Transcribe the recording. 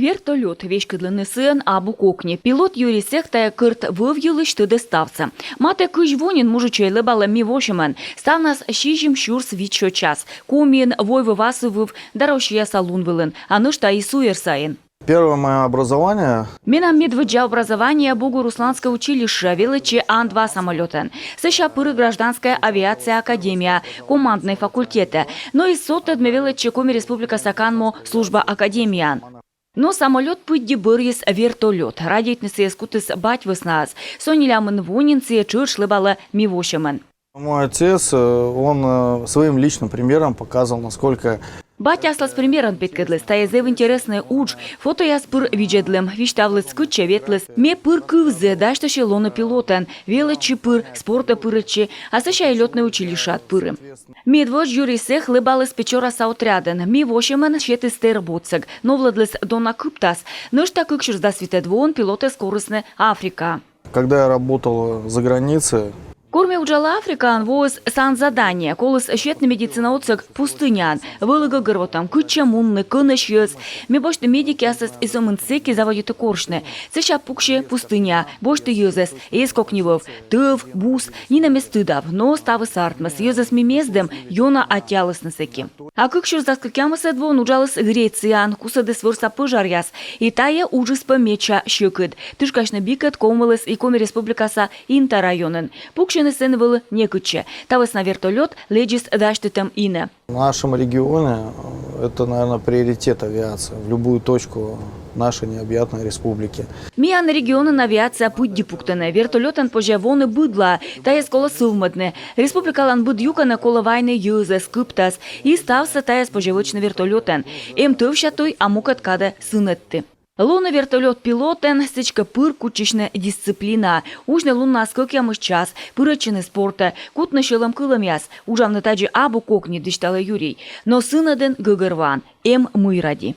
Вертолет вешкідліні сын абу кокні. Пилот Юрий Сехтая кырт вывьюлыш тыды ставца. Мате кыш вонин мужичей лыбала ми вошемен. Став нас шижим шурс вичо час. Комин войвы васывыв, дарощия салун вылын. Анышта и суерсаин. Первое мое образование. Менам медведжа образование Бугу-Русланское училище, величи Ан-2 самолетен. Сыща пыры гражданская авиация академия, командные факультеты. Но и сотед ме величи Коми Республика Саканмо служба академиян. Но самолет пыдди бырьес вертолет. Радийтнысы эскутыс бать высназ. Сонилямын вонинцы чырш лыбала мивошемен. Мой отец, он своим личным примером показал, насколько... Батя аслас примеран петкедлес, та езев интересный уч. Фото я спыр виджедлем, виштавлес скуче ветлес. Ме пыр кывзе, дашта шелона пилотен, величи пыр, спорта пырычи, а сыща и летное училище от пыры. Медвож Юрий Сех лыбалес печора саутряден, ми вошемен шеты стербоцег, но владлес дона кыптас, нышта кыкшир засвитет вон пилоты скоростны Африка. Когда я работал за границей, Корме уджала Африкан воз сан задание, колос щетный медицина отсек пустынян, вылыга гротам, кычамунны, кынышьёс. Ме бошты медики асас изомынцеки заводит коршны. Сыща пукше пустыня, бошты юзес, эскокнивов, тыв, бус, нина местыдав, но ставы сартмас, юзес мимездем, йона атялыс насеки. А кыкшур заскакямас эдвон уджалыс Грециан, кусадес вырса пожаряс, и тая ужас помеча щекыд. Тышкашны бикет комылыс и Коми Республикаса Инта районен. Пукше сын был некуче. Тавас на вертолет леджис даштетем ине. в нашем регионе это, наверное, приоритет авиации в любую точку нашей необъятной республики. Миан регионен авиация путь пуктане, вертолетен пожевоны быдла, та есть кола сувматне. Республикалан буд юкана кола вайны юзе скыптас, и стався та есть пожевочный вертолетен. Тывшатой амукат када сынетты. Луна вертолет пилотен, сечка пыр кучична дисциплина. Ужне лунна скокямыш час, пырычыны спорта, кутны шелым кылым яс. Ужавны таджи абу кокни дыштала Юрий. Но сынаден гыгырван, мыйради.